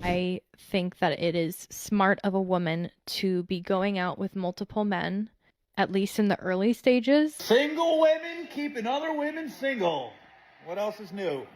I think that it is smart of a woman to be going out with multiple men, at least in the early stages. Single women keeping other women single. What else is new?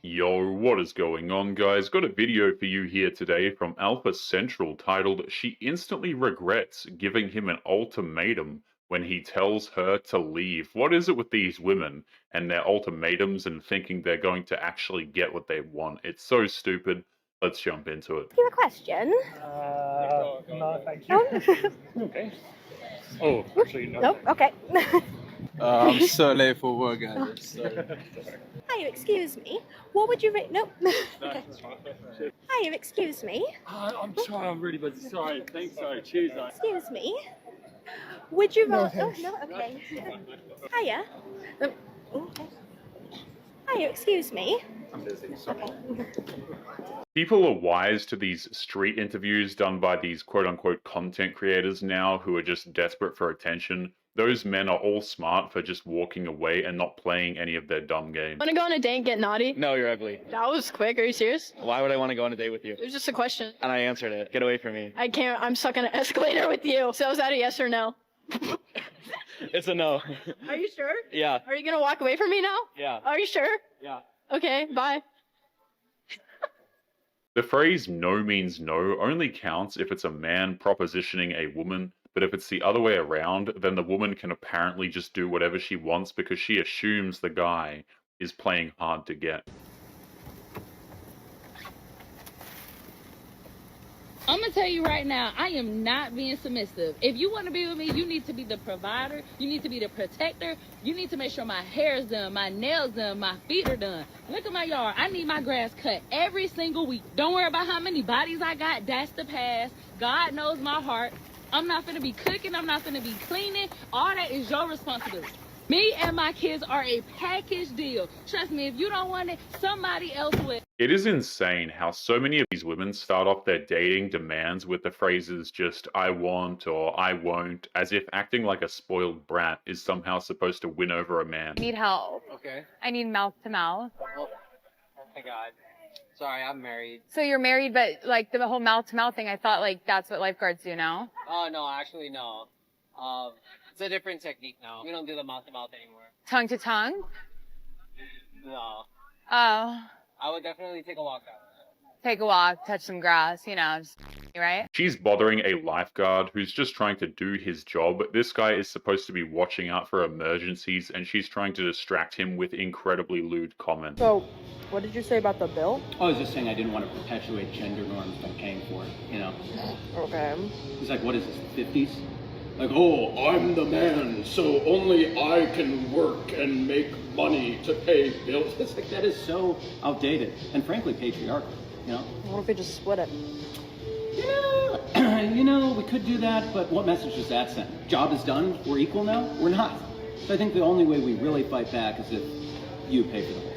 Yo, what is going on, guys? Got a video for you here today from Alpha Central titled "She Instantly Regrets Giving Him an Ultimatum When He Tells Her to Leave." What is it with these women and their ultimatums and thinking they're going to actually get what they want? It's so stupid. Let's jump into it. You have a question? No, thank you. Okay. Oh, actually, no. Nope. Okay. I'm so late for work, guys. Sorry. Hiya, excuse me. What would you rate? Nope. Okay. Hiya, excuse me. I'm sorry, I'm really busy. Sorry, thanks, sorry, cheers. Excuse me. Would you No, rather? Oh, thanks. no. Okay. Hiya. Okay. Hiya, excuse me. I'm busy, sorry. People are wise to these street interviews done by these quote-unquote content creators now who are just desperate for attention. Those men are all smart for just walking away and not playing any of their dumb games. Want to go on a date and get naughty? No, you're ugly. That was quick. Are you serious? Why would I want to go on a date with you? It was just a question. And I answered it. Get away from me. I can't. I'm stuck on an escalator with you. So is that a yes or no? It's a no. Are you sure? Yeah. Are you gonna walk away from me now? Yeah. Are you sure? Yeah. Okay. Bye. The phrase no means no only counts if it's a man propositioning a woman, but if it's the other way around, then the woman can apparently just do whatever she wants because she assumes the guy is playing hard to get. I'm gonna tell you right now, I am not being submissive. If you want to be with me, you need to be the provider, you need to be the protector, you need to make sure my hair is done, my nails done, my feet are done. Look at my yard. I need my grass cut every single week. Don't worry about how many bodies I got. That's the past. God knows my heart. I'm not gonna be cooking, I'm not gonna be cleaning. All that is your responsibility. Me and my kids are a package deal. Trust me, if you don't want it, somebody else will. It is insane how so many of these women start off their dating demands with the phrases just "I want" or "I won't," as if acting like a spoiled brat is somehow supposed to win over a man. I need help. Okay. I need mouth to mouth. Oh my god. Sorry, I'm married. So you're married, but like the whole mouth to mouth thing, I thought like that's what lifeguards do now. Oh, no, actually, no. It's a different technique now. We don't do the mouth to mouth anymore. Tongue to tongue? No. Oh. I would definitely take a walk out. Take a walk, touch some grass, you know, just, right? She's bothering a lifeguard who's just trying to do his job. This guy is supposed to be watching out for emergencies, and she's trying to distract him with incredibly lewd comments. So, what did you say about the bill? I was just saying I didn't want to perpetuate gender norms by paying for it, you know? Okay. He's like, what is this, 50s? Like, oh, I'm the man, so only I can work and make money to pay bills. It's like, that is so outdated and frankly patriarchal, you know? What if we just split it? You know, we could do that, but what message does that send? Job is done, we're equal now? We're not. So I think the only way we really fight back is if you pay for the whole thing.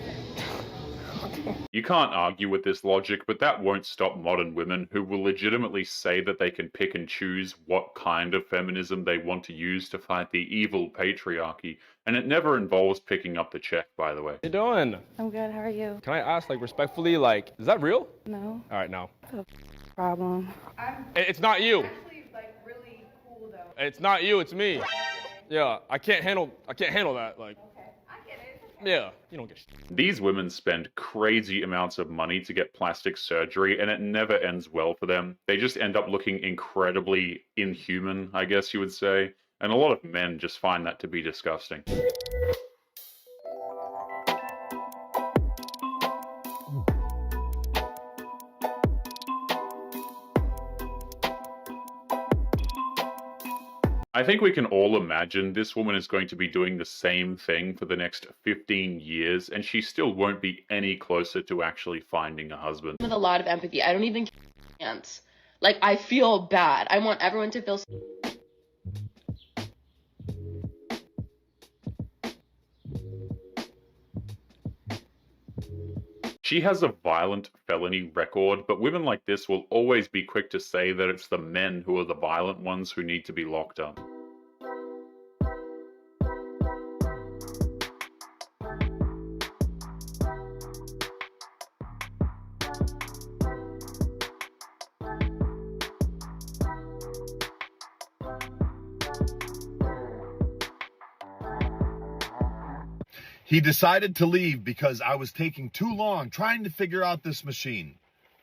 You can't argue with this logic, but that won't stop modern women who will legitimately say that they can pick and choose what kind of feminism they want to use to fight the evil patriarchy, and it never involves picking up the check, by the way. How you doing? I'm good, how are you? Can I ask, like, respectfully, like, is that real? No. All right, now. Problem. It's not you. Actually, like, really cool, though. It's not you, it's me. Yeah, I can't handle that, like. Yeah, you don't get shit. These women spend crazy amounts of money to get plastic surgery, and it never ends well for them. They just end up looking incredibly inhuman, I guess you would say, and a lot of men just find that to be disgusting. I think we can all imagine this woman is going to be doing the same thing for the next 15 years, and she still won't be any closer to actually finding a husband. With a lot of empathy. I don't even chance. Like, I feel bad. I want everyone to feel. She has a violent felony record, but women like this will always be quick to say that it's the men who are the violent ones who need to be locked up. He decided to leave because I was taking too long trying to figure out this machine.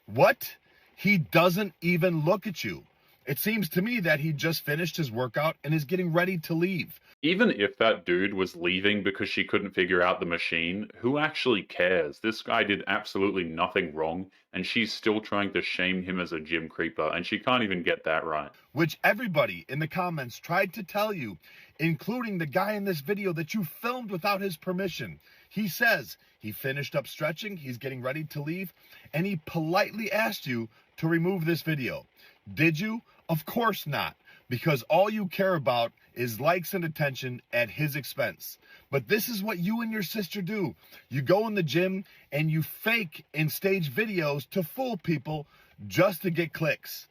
What? He doesn't even look at you. It seems to me that he just finished his workout and is getting ready to leave. Even if that dude was leaving because she couldn't figure out the machine, who actually cares? This guy did absolutely nothing wrong, and she's still trying to shame him as a gym creeper, and she can't even get that right. Which everybody in the comments tried to tell you, including the guy in this video that you filmed without his permission. He says he finished up stretching, he's getting ready to leave, and he politely asked you to remove this video. Did you? Of course not, because all you care about is likes and attention at his expense. But this is what you and your sister do. You go in the gym and you fake and stage videos to fool people just to get clicks.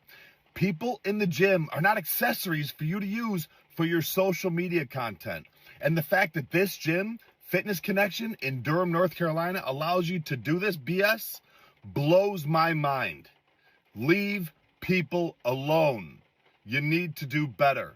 People in the gym are not accessories for you to use for your social media content. And the fact that this gym, Fitness Connection in Durham, North Carolina, allows you to do this BS blows my mind. Leave people alone. You need to do better.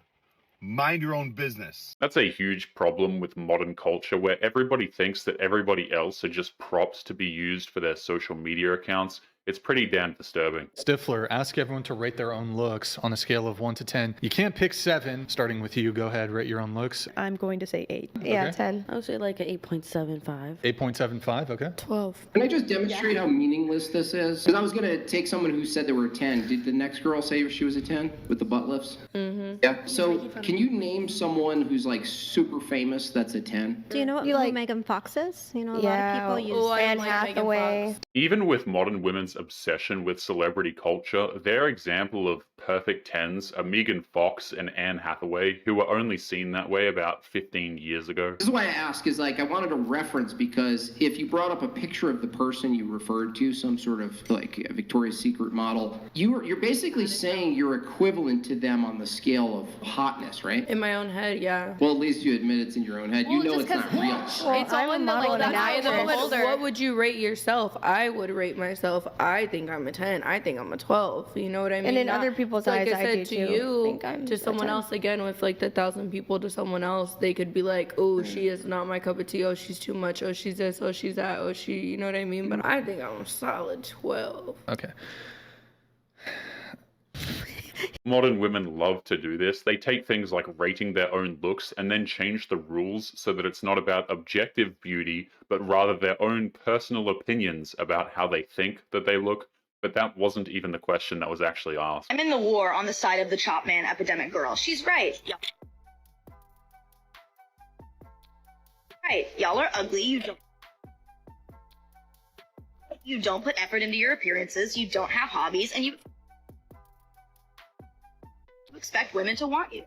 Mind your own business. That's a huge problem with modern culture where everybody thinks that everybody else are just props to be used for their social media accounts. It's pretty damn disturbing. Stifler, ask everyone to rate their own looks on a scale of 1 to 10. You can't pick 7. Starting with you, go ahead, rate your own looks. I'm going to say 8. Yeah, Okay. 10. I would say like an 8.75. 8.75, okay. 12. Can I just demonstrate how meaningless this is? Because I was going to take someone who said they were a 10. Did the next girl say she was a 10 with the butt lifts? Mm-hmm. Yeah. So can you name someone who's like super famous that's a 10? Do you know what You like- Megan Fox is? You know, a Yeah. lot of people use Anne Hathaway. Even with modern women's obsession with celebrity culture, their example of perfect 10s are Megan Fox and Anne Hathaway, who were only seen that way about 15 years ago. This is why I ask, is like I wanted a reference because if you brought up a picture of the person you referred to, some sort of like a Victoria's Secret model, you're basically saying you're equivalent to them on the scale of hotness, right? In my own head, yeah. Well, at least you admit it's in your own head. You know it's not real. Well, It's all in the model like and the eye of the actress. beholder. What would you rate yourself? I would rate myself. I think I'm a 10. I think I'm a 12. You know what I mean? And in Not- other people's like eyes, I I said do to too. you, Think I'm to a someone 10. else again with like the 1,000 people to someone else, they could be like, oh, she is not my cup of tea. Oh, she's too much. Oh, she's this. Oh, she's that. Oh, she. You know what I mean? But I think I'm a solid 12. Okay. Modern women love to do this. They take things like rating their own looks and then change the rules so that it's not about objective beauty, but rather their own personal opinions about how they think that they look. But that wasn't even the question that was actually asked. I'm in the war on the side of the chop man epidemic girl. She's right. Right. Y'all are ugly. You don't put effort into your appearances. You don't have hobbies, and you expect women to want you.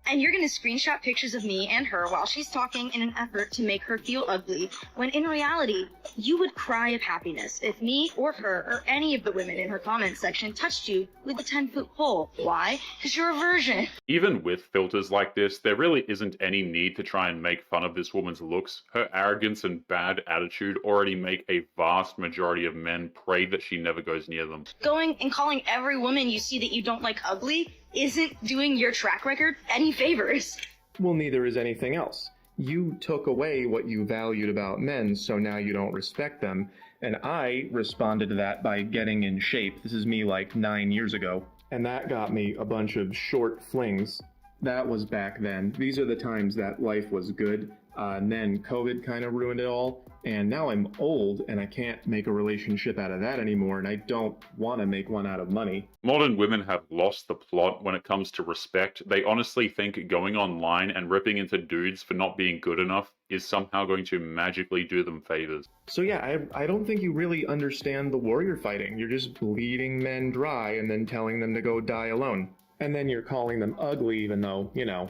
And you're going to screenshot pictures of me and her while she's talking in an effort to make her feel ugly, when in reality, you would cry of happiness if me or her or any of the women in her comment section touched you with a 10-foot pole. Why? Because you're a virgin. Even with filters like this, there really isn't any need to try and make fun of this woman's looks. Her arrogance and bad attitude already make a vast majority of men pray that she never goes near them. Going and calling every woman you see that you don't like ugly isn't doing your track record any favors. Well, neither is anything else. You took away what you valued about men, so now you don't respect them. And I responded to that by getting in shape. This is me like 9 years ago. And that got me a bunch of short flings. That was back then. These are the times that life was good. And then COVID kind of ruined it all. And now I'm old and I can't make a relationship out of that anymore. And I don't want to make one out of money. Modern women have lost the plot when it comes to respect. They honestly think going online and ripping into dudes for not being good enough is somehow going to magically do them favors. So yeah, I don't think you really understand the war you're fighting. You're just bleeding men dry and then telling them to go die alone. And then you're calling them ugly even though, you know,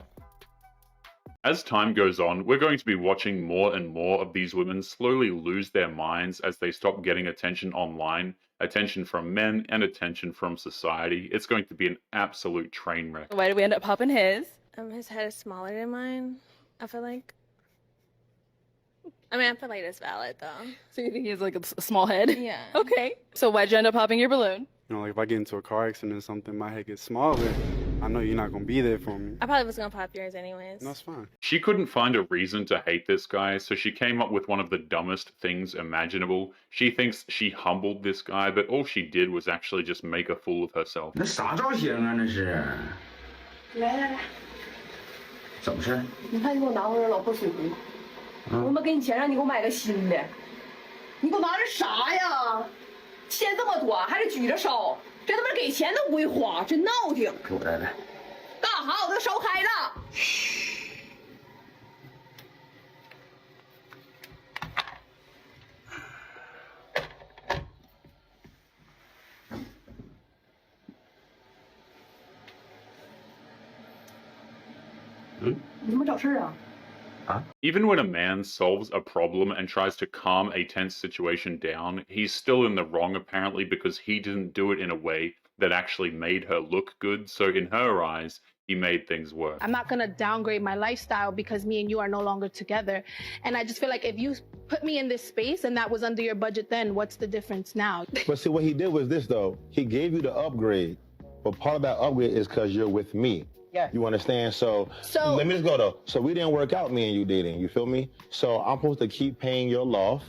As time goes on, we're going to be watching more and more of these women slowly lose their minds as they stop getting attention online, attention from men, and attention from society. It's going to be an absolute train wreck. Why did we end up popping his? His head is smaller than mine, I feel like. I mean, I feel like it's valid, though. So you think he has like a small head? Yeah. Okay. So why'd you end up popping your balloon? You know, like if I get into a car accident or something, my head gets smaller. I know you're not gonna be there for me. I probably was gonna pop yours anyways. No, that's fine. She couldn't find a reason to hate this guy, so she came up with one of the dumbest things imaginable. She thinks she humbled this guy, but all she did was actually just make a fool of herself. 那啥造型啊？那是？来来来，怎么事？你看你给我拿回来老破水壶，我他妈给你钱让你给我买个新的，你给我拿这啥呀？钱这么多还得举着烧，这他妈给钱都不会花，真闹挺。给我来来。干哈？我都烧开了。你他妈找事啊？ Even when a man solves a problem and tries to calm a tense situation down, he's still in the wrong apparently because he didn't do it in a way that actually made her look good. So in her eyes, he made things worse. I'm not gonna downgrade my lifestyle because me and you are no longer together. And I just feel like if you put me in this space and that was under your budget then, what's the difference now? But see, what he did was this though. He gave you the upgrade, but part of that upgrade is because you're with me. Yeah. You understand? So let me just go though. So we didn't work out, me and you dating. You feel me? So I'm supposed to keep paying your loft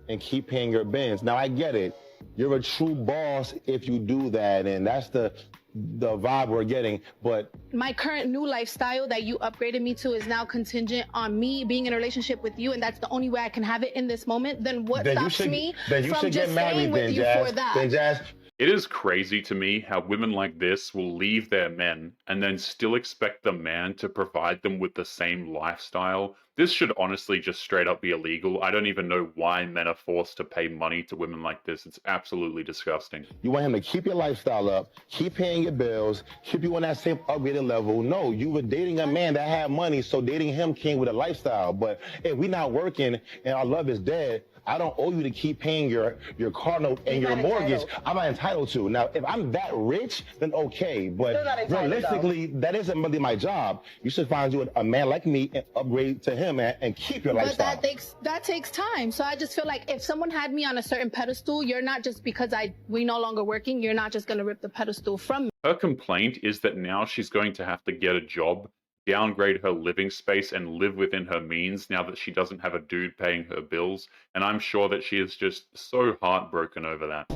and keep paying your bins. Now I get it. You're a true boss if you do that, and that's the vibe we're getting. But my current new lifestyle that you upgraded me to is now contingent on me being in a relationship with you, and that's the only way I can have it in this moment. Then what stops me from just staying with you for that? Then Jazz. It is crazy to me how women like this will leave their men and then still expect the man to provide them with the same lifestyle. This should honestly just straight up be illegal. I don't even know why men are forced to pay money to women like this. It's absolutely disgusting. You want him to keep your lifestyle up, keep paying your bills, keep you on that same upgraded level. No, you were dating a man that had money, so dating him came with a lifestyle. But if we're not working and our love is dead, I don't owe you to keep paying your car note and your mortgage. I'm not entitled to. Now, if I'm that rich, then okay. But realistically, that isn't really my job. You should find you a man like me and upgrade to him and keep your lifestyle. But that takes time. So I just feel like if someone had me on a certain pedestal, you're not just because we no longer working, you're not just gonna rip the pedestal from me. Her complaint is that now she's going to have to get a job, downgrade her living space, and live within her means now that she doesn't have a dude paying her bills, and I'm sure that she is just so heartbroken over that.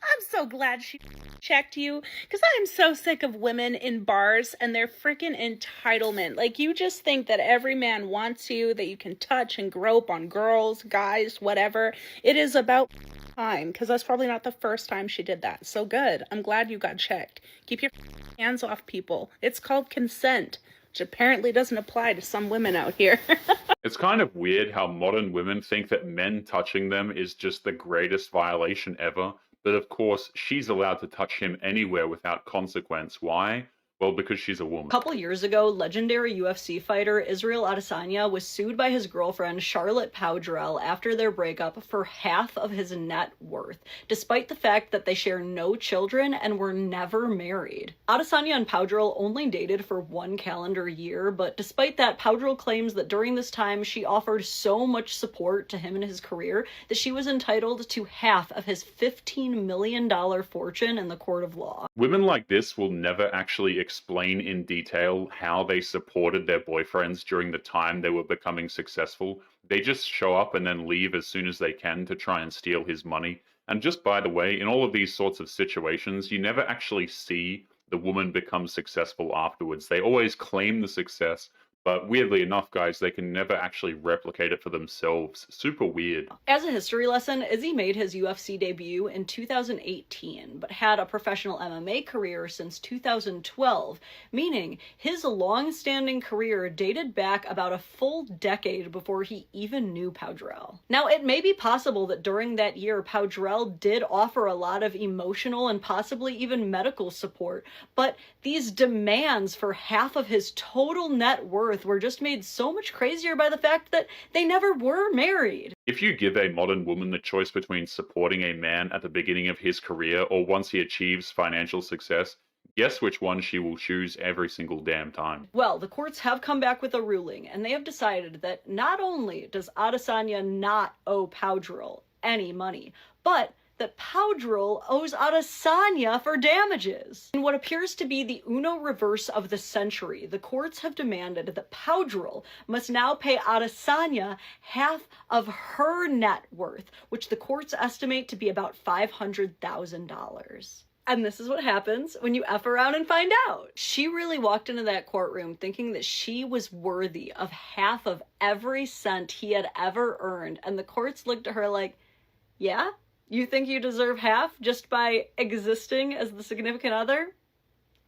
I'm so glad she checked you, because I'm so sick of women in bars and their freaking entitlement. Like, you just think that every man wants you, that you can touch and grope on girls, guys, whatever. It is about time, because that's probably not the first time she did that. So good. I'm glad you got checked. Keep your hands off people. It's called consent, which apparently doesn't apply to some women out here. It's kind of weird how modern women think that men touching them is just the greatest violation ever. But of course, she's allowed to touch him anywhere without consequence. Why? Well, because she's a woman. A couple years ago, legendary UFC fighter Israel Adesanya was sued by his girlfriend Charlotte Powdrell after their breakup for half of his net worth, despite the fact that they share no children and were never married. Adesanya and Powdrell only dated for 1 calendar year, but despite that, Powdrell claims that during this time she offered so much support to him in his career that she was entitled to half of his $15 million fortune in the court of law. Women like this will never actually explain in detail how they supported their boyfriends during the time they were becoming successful. They just show up and then leave as soon as they can to try and steal his money. And just by the way, in all of these sorts of situations, you never actually see the woman become successful afterwards. They always claim the success, But weirdly enough, guys, they can never actually replicate it for themselves. Super weird. As a history lesson, Izzy made his UFC debut in 2018, but had a professional MMA career since 2012, meaning his long-standing career dated back about a full decade before he even knew Pau Jarrell. Now, it may be possible that during that year, Pau Jarrell did offer a lot of emotional and possibly even medical support, but these demands for half of his total net worth were just made so much crazier by the fact that they never were married. If you give a modern woman the choice between supporting a man at the beginning of his career or once he achieves financial success, guess which one she will choose every single damn time. Well, the courts have come back with a ruling, and they have decided that not only does Adesanya not owe Pau Jarrell any money, but that Pau Jarrell owes Adesanya for damages. In what appears to be the Uno reverse of the century, the courts have demanded that Pau Jarrell must now pay Adesanya half of her net worth, which the courts estimate to be about $500,000. And this is what happens when you F around and find out. She really walked into that courtroom thinking that she was worthy of half of every cent he had ever earned, and the courts looked at her like, yeah? You think you deserve half just by existing as the significant other?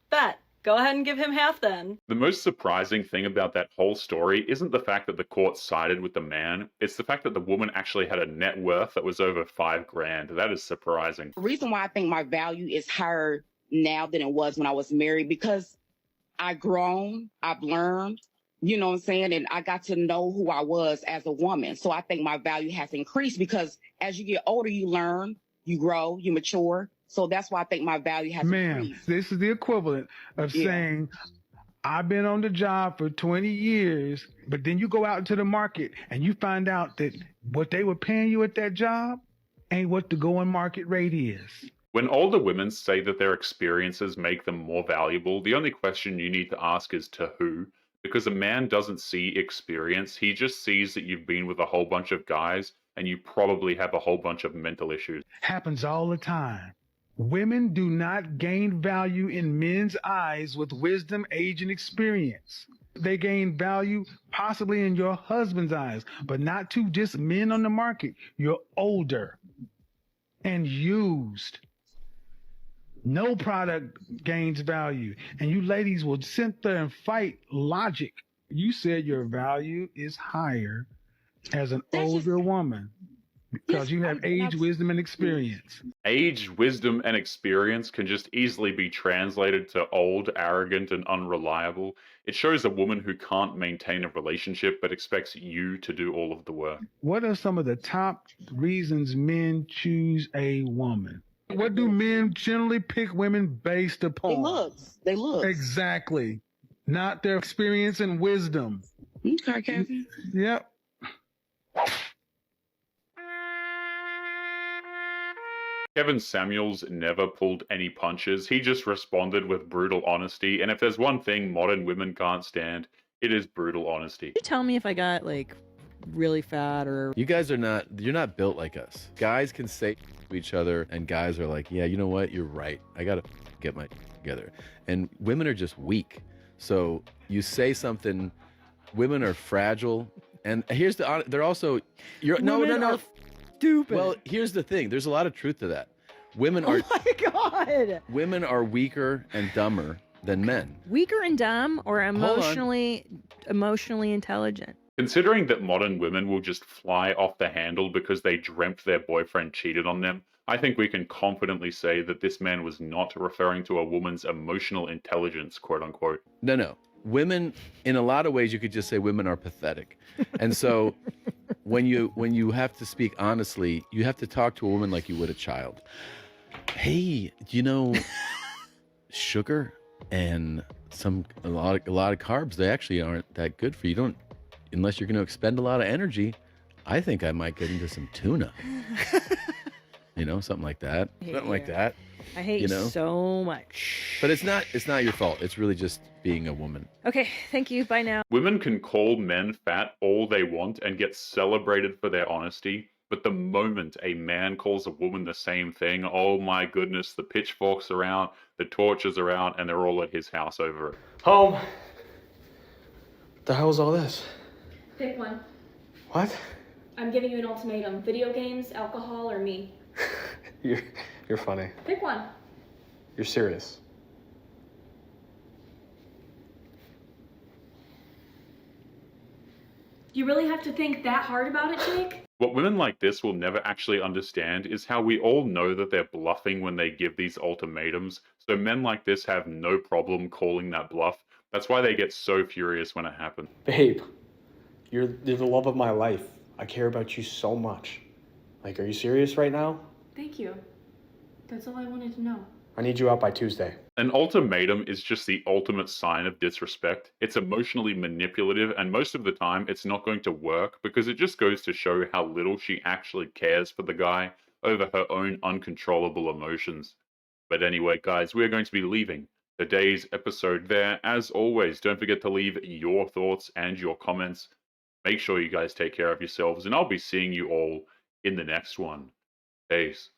Bet. Go ahead and give him half then. The most surprising thing about that whole story isn't the fact that the court sided with the man, it's the fact that the woman actually had a net worth that was over $5,000. That is surprising. The reason why I think my value is higher now than it was when I was married, because I've grown, I've learned, you know what I'm saying? And I got to know who I was as a woman. So I think my value has increased because as you get older, you learn, you grow, you mature. So that's why I think my value has increased. This is the equivalent of saying, I've been on the job for 20 years, but then you go out into the market and you find out that what they were paying you at that job ain't what the going market rate is. When older women say that their experiences make them more valuable, the only question you need to ask is to who? Because a man doesn't see experience, he just sees that you've been with a whole bunch of guys and you probably have a whole bunch of mental issues. Happens all the time. Women do not gain value in men's eyes with wisdom, age, and experience. They gain value possibly in your husband's eyes, but not to just men on the market. You're older and used. No product gains value. And you ladies will sit there and fight logic. You said your value is higher as an older woman because you have age, wisdom, and experience. Age, wisdom, and experience can just easily be translated to old, arrogant, and unreliable. It shows a woman who can't maintain a relationship but expects you to do all of the work. What are some of the top reasons men choose a woman? What do men generally pick women based upon? They look. Exactly. Not their experience and wisdom. Okay, Kevin. Yep. Kevin Samuels never pulled any punches. He just responded with brutal honesty. And if there's one thing modern women can't stand, it is brutal honesty. You tell me if I got like really fat or... You guys are not, you're not built like us. Guys can say to each other and guys are like, yeah, you know what? You're right. I got to get my together. And women are just weak. So you say something, women are fragile. And here's the, they're also, no. Stupid. Well, here's the thing. There's a lot of truth to that. Women are, oh my God. Women are weaker and dumber than men. Weaker and dumb or emotionally intelligent? Considering that modern women will just fly off the handle because they dreamt their boyfriend cheated on them, I think we can confidently say that this man was not referring to a woman's emotional intelligence, quote unquote. No. Women, in a lot of ways, you could just say women are pathetic. And so when you have to speak honestly, you have to talk to a woman like you would a child. Hey, you know, sugar and a lot of carbs, they actually aren't that good for you. Unless you're going to expend a lot of energy, I think I might get into some tuna. You know, something like that. I hate you so much. But it's not your fault. It's really just being a woman. Okay, thank you. Bye now. Women can call men fat all they want and get celebrated for their honesty. But the moment a man calls a woman the same thing, oh my goodness, the pitchforks are out, the torches are out, and they're all at his house over it. Home. The hell is all this? Pick one. What? I'm giving you an ultimatum. Video games, alcohol, or me. You're funny. Pick one. You're serious. You really have to think that hard about it, Jake? What women like this will never actually understand is how we all know that they're bluffing when they give these ultimatums, so men like this have no problem calling that bluff. That's why they get so furious when it happens. Babe, you're the love of my life. I care about you so much. Like, are you serious right now? Thank you. That's all I wanted to know. I need you out by Tuesday. An ultimatum is just the ultimate sign of disrespect. It's emotionally manipulative, and most of the time it's not going to work because it just goes to show how little she actually cares for the guy over her own uncontrollable emotions. But anyway, guys, we're going to be leaving today's episode there. As always, don't forget to leave your thoughts and your comments. Make sure you guys take care of yourselves, and I'll be seeing you all in the next one. Peace.